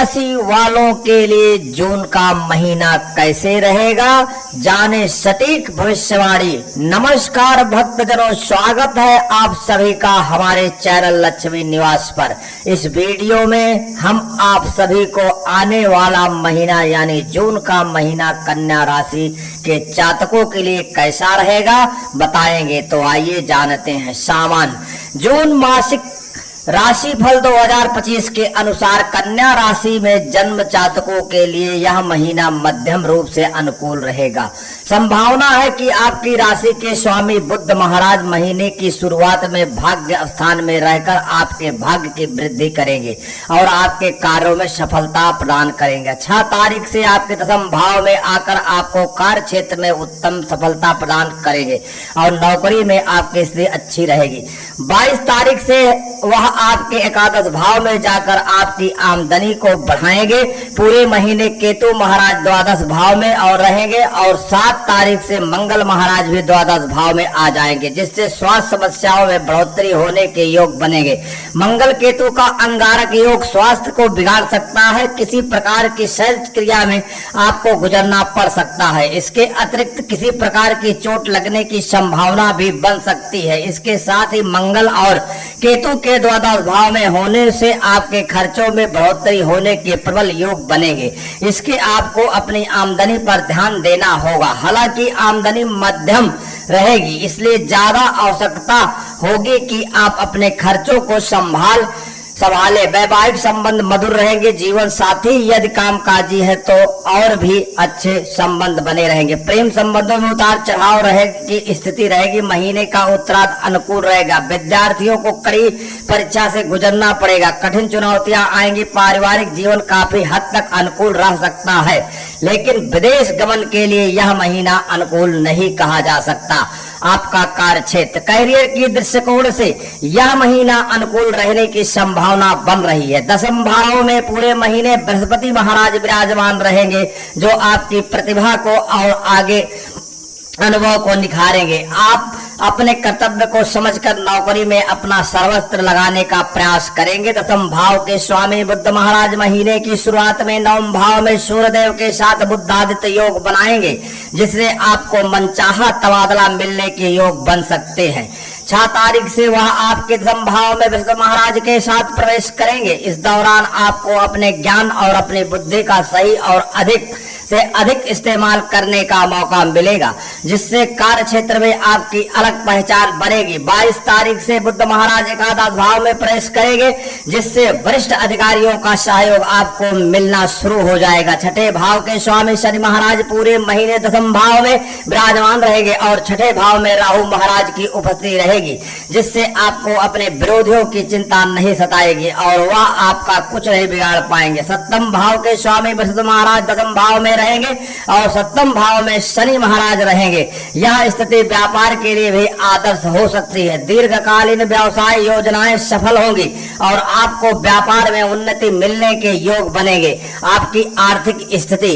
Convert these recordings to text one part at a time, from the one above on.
राशि वालों के लिए जून का महीना कैसे रहेगा, जाने सटीक भविष्यवाणी। नमस्कार भक्तजनों, स्वागत है आप सभी का हमारे चैनल लक्ष्मी निवास पर। इस वीडियो में हम आप सभी को आने वाला महीना यानी जून का महीना कन्या राशि के जातकों के लिए कैसा रहेगा बताएंगे। तो आइए जानते हैं। सामान्य जून मासिक राशि फल 2025 के अनुसार कन्या राशि में जन्म जातकों के लिए यह महीना मध्यम रूप से अनुकूल रहेगा। संभावना है कि आपकी राशि के स्वामी बुध महाराज महीने की शुरुआत में भाग्य स्थान में रहकर आपके भाग्य की वृद्धि करेंगे और आपके कार्यों में सफलता प्रदान करेंगे। 6 तारीख से आपके दशम भाव में आकर आपको कार्य क्षेत्र में उत्तम सफलता प्रदान करेंगे और नौकरी में आपकी स्थिति अच्छी रहेगी। 22 तारीख से वह आपके एकादश भाव में जाकर आपकी आमदनी को बढ़ाएंगे। पूरे महीने केतु महाराज द्वादश भाव में और रहेंगे और 7 तारीख से मंगल महाराज भी द्वादश भाव में आ जाएंगे, जिससे स्वास्थ्य समस्याओं में बढ़ोतरी होने के योग बनेंगे। मंगल केतु का अंगारक योग स्वास्थ्य को बिगाड़ सकता है। किसी प्रकार की शल्य क्रिया में आपको गुजरना पड़ सकता है। इसके अतिरिक्त किसी प्रकार की चोट लगने की संभावना भी बन सकती है। इसके साथ ही मंगल और केतु के द्वादश भाव में होने से आपके खर्चों में बढ़ोतरी होने के प्रबल योग बनेंगे। इसके आपको अपनी आमदनी पर ध्यान देना होगा। हालांकि आमदनी मध्यम रहेगी, इसलिए ज्यादा आवश्यकता होगी कि आप अपने खर्चों को संभाले। वैवाहिक संबंध मधुर रहेंगे। जीवन साथी यदि कामकाजी है तो और भी अच्छे संबंध बने रहेंगे। प्रेम संबंधों में उतार चढ़ाव की स्थिति रहेगी। महीने का उत्तरार्ध अनुकूल रहेगा। विद्यार्थियों को कड़ी परीक्षा से गुजरना पड़ेगा। कठिन चुनौतियां आएंगी। पारिवारिक जीवन काफी हद तक अनुकूल रह सकता है, लेकिन विदेश गमन के लिए यह महीना अनुकूल नहीं कहा जा सकता। आपका कार्य क्षेत्र कैरियर की दृष्टिकोण से यह महीना अनुकूल रहने की संभावना बन रही है। दशम भाव में पूरे महीने बृहस्पति महाराज विराजमान रहेंगे, जो आपकी प्रतिभा को और आगे अनुभव को निखारेंगे। आप अपने कर्तव्य को समझकर नौकरी में अपना सर्वस्त्र लगाने का प्रयास करेंगे। दशम भाव के स्वामी बुध महाराज महीने की शुरुआत में नवम भाव में सूर्यदेव के साथ बुधादित्य योग बनाएंगे, जिससे आपको मनचाहा तबादला मिलने के योग बन सकते हैं। 6 तारीख से वह आपके दशम भाव में विष्णु महाराज के साथ प्रवेश करेंगे। इस दौरान आपको अपने ज्ञान और अपनी बुद्धि का सही और अधिक से अधिक इस्तेमाल करने का मौका मिलेगा, जिससे कार्य क्षेत्र में आपकी अलग पहचान बनेगी। 22 तारीख से बुध महाराज एकादश भाव में प्रवेश करेंगे, जिससे वरिष्ठ अधिकारियों का सहयोग आपको मिलना शुरू हो जाएगा। 6ठे भाव के स्वामी शनि महाराज पूरे महीने दशम भाव में विराजमान रहेंगे और 6ठे भाव में राहु महाराज की उपस्थिति रहेगी, जिससे आपको अपने विरोधियों की चिंता नहीं सताएगी और वह आपका कुछ नहीं बिगाड़ पाएंगे। 7म भाव के स्वामी बृहस्पति महाराज दशम भाव में रहेंगे और 7म भाव में शनि महाराज रहेंगे। यह स्थिति व्यापार के लिए भी आदर्श हो सकती है। दीर्घकालीन व्यवसाय योजनाएं सफल होंगी और आपको व्यापार में उन्नति मिलने के योग बनेंगे। आपकी आर्थिक स्थिति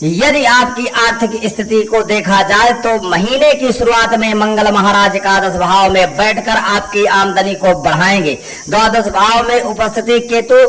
यदि आपकी आर्थिक स्थिति को देखा जाए तो महीने की शुरुआत में मंगल महाराज एकादश भाव में बैठकर आपकी आमदनी को बढ़ाएंगे। द्वादश भाव में उपस्थिति केतु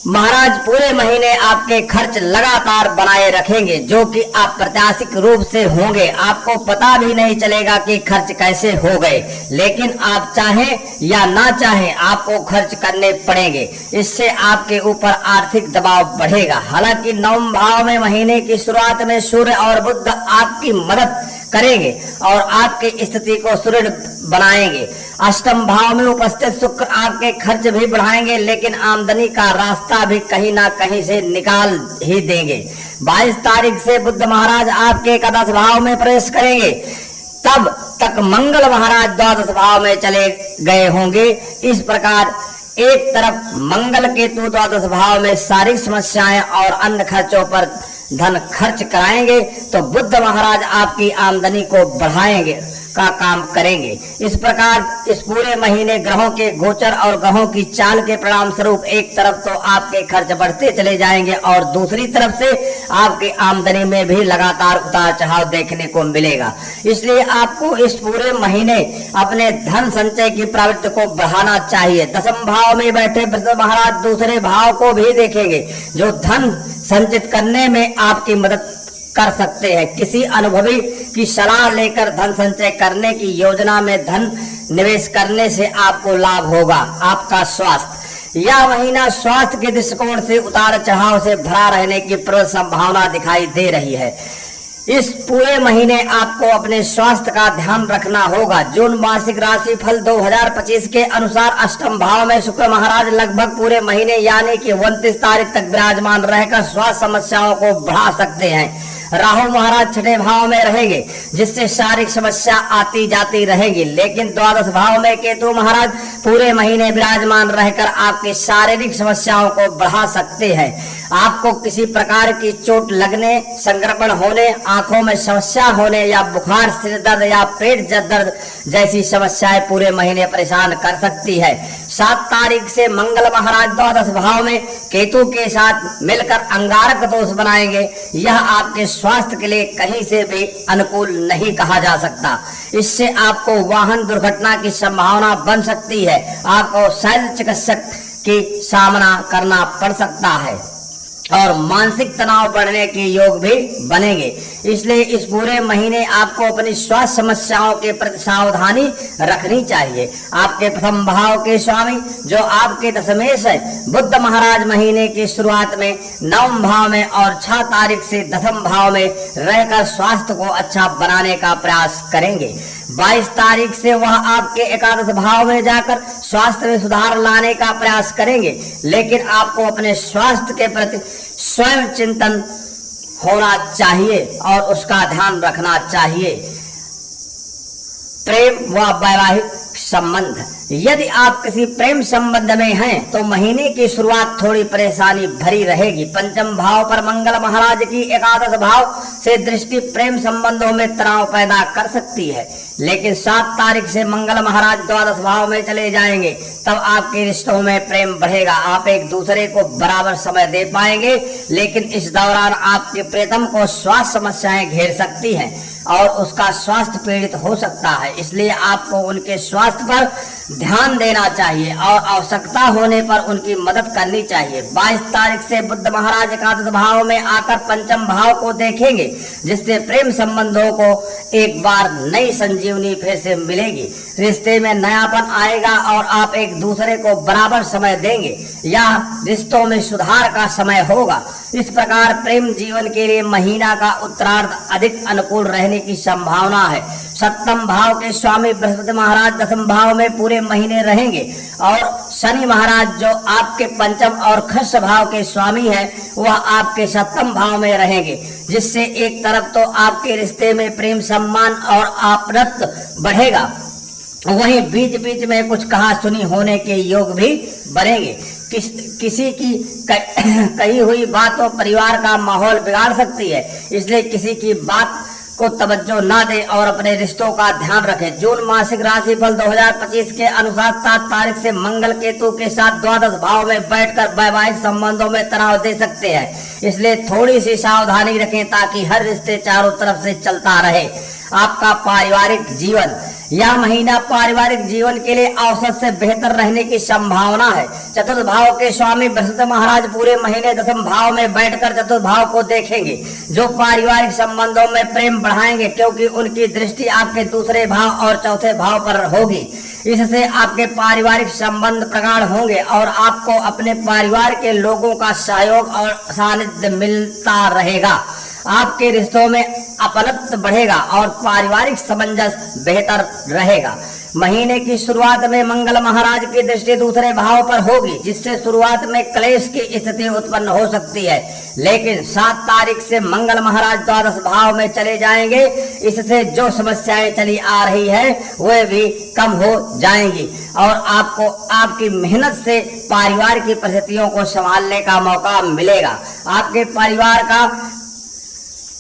महाराज पूरे महीने आपके खर्च लगातार बनाए रखेंगे, जो कि अप्रत्याशित रूप से होंगे। आपको पता भी नहीं चलेगा कि खर्च कैसे हो गए, लेकिन आप चाहें या ना चाहें आपको खर्च करने पड़ेंगे। इससे आपके ऊपर आर्थिक दबाव बढ़ेगा। हालांकि नवम भाव में महीने की शुरुआत में सूर्य और बुध आपकी मदद करेंगे और आपकी स्थिति को सुदृढ़ बनाएंगे। 8म भाव में उपस्थित शुक्र आपके खर्च भी बढ़ाएंगे, लेकिन आमदनी का रास्ता भी कहीं ना कहीं से निकाल ही देंगे। 22 तारीख से बुध महाराज आपके एकादश भाव में प्रवेश करेंगे। तब तक मंगल महाराज द्वादश भाव में चले गए होंगे। इस प्रकार एक तरफ मंगल केतु द्वादश भाव में शारीरिक समस्याएं और अन्य खर्चों पर धन खर्च कराएंगे, तो बुध महाराज आपकी आमदनी को बढ़ाएंगे का काम करेंगे। इस प्रकार इस पूरे महीने ग्रहों के गोचर और ग्रहों की चाल के परिणाम स्वरूप एक तरफ तो आपके खर्च बढ़ते चले जाएंगे और दूसरी तरफ से आपकी आमदनी में भी लगातार उतार चढ़ाव देखने को मिलेगा। इसलिए आपको इस पूरे महीने अपने धन संचय की प्रवृत्ति को बढ़ाना चाहिए। दसम भाव में बैठे बृहस्पति महाराज दूसरे भाव को भी देखेंगे जो धन संचित करने में आपकी मदद कर सकते हैं। किसी अनुभवी की सलाह लेकर धन संचय करने की योजना में धन निवेश करने से आपको लाभ होगा। आपका स्वास्थ्य, यह महीना स्वास्थ्य के दृष्टिकोण से उतार चढ़ाव से भरा रहने की प्रबल संभावना दिखाई दे रही है। इस पूरे महीने आपको अपने स्वास्थ्य का ध्यान रखना होगा। जून मासिक राशि फल 2025 के अनुसार अष्टम भाव में शुक्र महाराज लगभग पूरे महीने यानी कि 29 तारीख तक विराजमान रहकर स्वास्थ्य समस्याओं को बढ़ा सकते हैं। राहु महाराज छठे भाव में रहेंगे जिससे शारीरिक समस्या आती जाती रहेगी, लेकिन द्वादश भाव में केतु महाराज पूरे महीने विराजमान रहकर आपकी शारीरिक समस्याओं को बढ़ा सकते हैं। आपको किसी प्रकार की चोट लगने, संक्रमण होने, आंखों में समस्या होने या बुखार, सिर दर्द या पेट दर्द जैसी समस्याएं पूरे महीने परेशान कर सकती है। 7 तारीख से मंगल महाराज द्वादश भाव में केतु के साथ मिलकर अंगारक दोष बनाएंगे। यह आपके स्वास्थ्य के लिए कहीं से भी अनुकूल नहीं कहा जा सकता। इससे आपको वाहन दुर्घटना की संभावना बन सकती है। आपको शल्य चिकित्सक की सामना करना पड़ सकता है और मानसिक तनाव बढ़ने के योग भी बनेंगे। इसलिए इस पूरे महीने आपको अपनी स्वास्थ्य समस्याओं के प्रति सावधानी रखनी चाहिए। आपके प्रथम भाव के स्वामी जो आपके दशमेश है बुध महाराज महीने की शुरुआत में नवम भाव में और 6 तारीख से दसम भाव में रहकर स्वास्थ्य को अच्छा बनाने का प्रयास करेंगे। 22 तारीख से वह आपके एकादश भाव में जाकर स्वास्थ्य में सुधार लाने का प्रयास करेंगे, लेकिन आपको अपने स्वास्थ्य के प्रति स्वयं चिंतन होना चाहिए और उसका ध्यान रखना चाहिए। प्रेम व वैवाहिक संबंध, यदि आप किसी प्रेम संबंध में हैं तो महीने की शुरुआत थोड़ी परेशानी भरी रहेगी। पंचम भाव पर मंगल महाराज की एकादश भाव से दृष्टि प्रेम संबंधों में तनाव पैदा कर सकती है, लेकिन 7 तारीख से मंगल महाराज द्वादश भाव में चले जाएंगे तब आपके रिश्तों में प्रेम बढ़ेगा। आप एक दूसरे को बराबर समय दे पाएंगे, लेकिन इस दौरान आपके प्रियतम को स्वास्थ्य समस्याएं घेर सकती हैं और उसका स्वास्थ्य पीड़ित हो सकता है। इसलिए आपको उनके स्वास्थ्य पर ध्यान देना चाहिए और आवश्यकता होने पर उनकी मदद करनी चाहिए। 22 तारीख से बुध महाराज एकादश भाव में आकर पंचम भाव को देखेंगे, जिससे प्रेम संबंधों को एक बार नई संजीवनी फिर से मिलेगी। रिश्ते में नयापन आएगा और आप एक दूसरे को बराबर समय देंगे। यह रिश्तों में सुधार का समय होगा। इस प्रकार प्रेम जीवन के लिए महीना का उत्तरार्ध अधिक अनुकूल रहने की संभावना है। सप्तम भाव के स्वामी बृहस्पति महाराज दसम भाव में पूरे महीने रहेंगे और शनि महाराज जो आपके पंचम और खस भाव के स्वामी हैं वह आपके सप्तम भाव में रहेंगे, जिससे एक तरफ तो आपके रिश्ते में प्रेम, सम्मान और आपरत्व बढ़ेगा, वहीं बीच बीच में कुछ कहा सुनी होने के योग भी बनेंगे। किसी की कही हुई बातों परिवार का माहौल बिगाड़ सकती है, इसलिए किसी की बात को तवज्जो ना दे और अपने रिश्तों का ध्यान रखें। जून मासिक राशिफल 2025 के अनुसार 7 तारीख से मंगल केतु के साथ द्वादश भाव में बैठकर वैवाहिक संबंधों में तनाव दे सकते हैं, इसलिए थोड़ी सी सावधानी रखें ताकि हर रिश्ते चारों तरफ से चलता रहे। आपका पारिवारिक जीवन, यह महीना पारिवारिक जीवन के लिए औसत से बेहतर रहने की संभावना है। चतुर्थ भाव के स्वामी बृहस्पति महाराज पूरे महीने दसम भाव में बैठकर चतुर्थ भाव को देखेंगे, जो पारिवारिक संबंधों में प्रेम बढ़ाएंगे, क्योंकि उनकी दृष्टि आपके दूसरे भाव और चौथे भाव पर होगी। इससे आपके पारिवारिक संबंध प्रगाढ़ होंगे और आपको अपने परिवार के लोगों का सहयोग और सानिध्य मिलता रहेगा। आपके रिश्तों में अपनत्व बढ़ेगा और पारिवारिक सामंजस्य बेहतर रहेगा। महीने की शुरुआत में मंगल महाराज की दृष्टि दूसरे भाव पर होगी, जिससे शुरुआत में क्लेश की स्थिति उत्पन्न हो सकती है, लेकिन 7 तारीख से मंगल महाराज द्वादश भाव में चले जाएंगे। इससे जो समस्याएं चली आ रही है वे भी कम हो जाएंगी और आपको आपकी मेहनत से परिवार की परिस्थितियों को संभालने का मौका मिलेगा। आपके परिवार का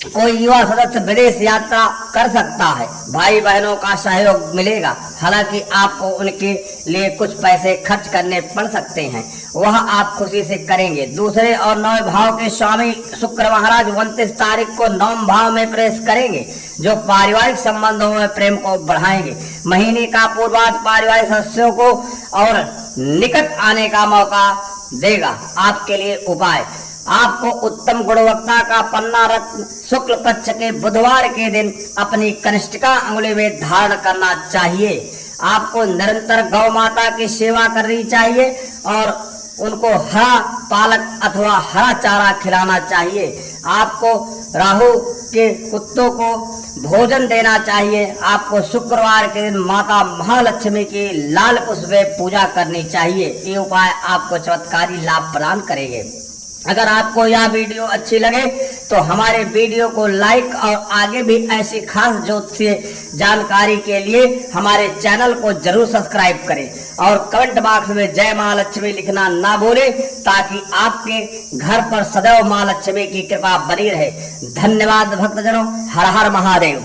कोई युवा सदस्य विदेश यात्रा कर सकता है, भाई बहनों का सहयोग मिलेगा। हालांकि आपको उनके लिए कुछ पैसे खर्च करने पड़ सकते हैं, वह आप खुशी से करेंगे। दूसरे और 9 भाव के स्वामी शुक्र महाराज 29 तारीख को 9 भाव में प्रवेश करेंगे, जो पारिवारिक संबंधों में प्रेम को बढ़ाएंगे। महीने का पूर्वार्ध पारिवारिक सदस्यों को और निकट आने का मौका देगा। आपके लिए उपाय, आपको उत्तम गुणवत्ता का पन्ना रत्न शुक्ल पक्ष के बुधवार के दिन अपनी कनिष्ठिका अंगुली में धारण करना चाहिए। आपको निरंतर गौ माता की सेवा करनी चाहिए और उनको हरा पालक अथवा हरा चारा खिलाना चाहिए। आपको राहु के कुत्तों को भोजन देना चाहिए। आपको शुक्रवार के दिन माता महालक्ष्मी की लाल पुष्प में पूजा करनी चाहिए। ये उपाय आपको चमत्कारी लाभ प्रदान करेंगे। अगर आपको यह वीडियो अच्छी लगे तो हमारे वीडियो को लाइक और आगे भी ऐसी खास ज्योतिषीय जानकारी के लिए हमारे चैनल को जरूर सब्सक्राइब करें और कमेंट बॉक्स में जय मां लक्ष्मी लिखना ना भूलें, ताकि आपके घर पर सदैव मां लक्ष्मी की कृपा बनी रहे। धन्यवाद भक्तजनों। हर हर महादेव।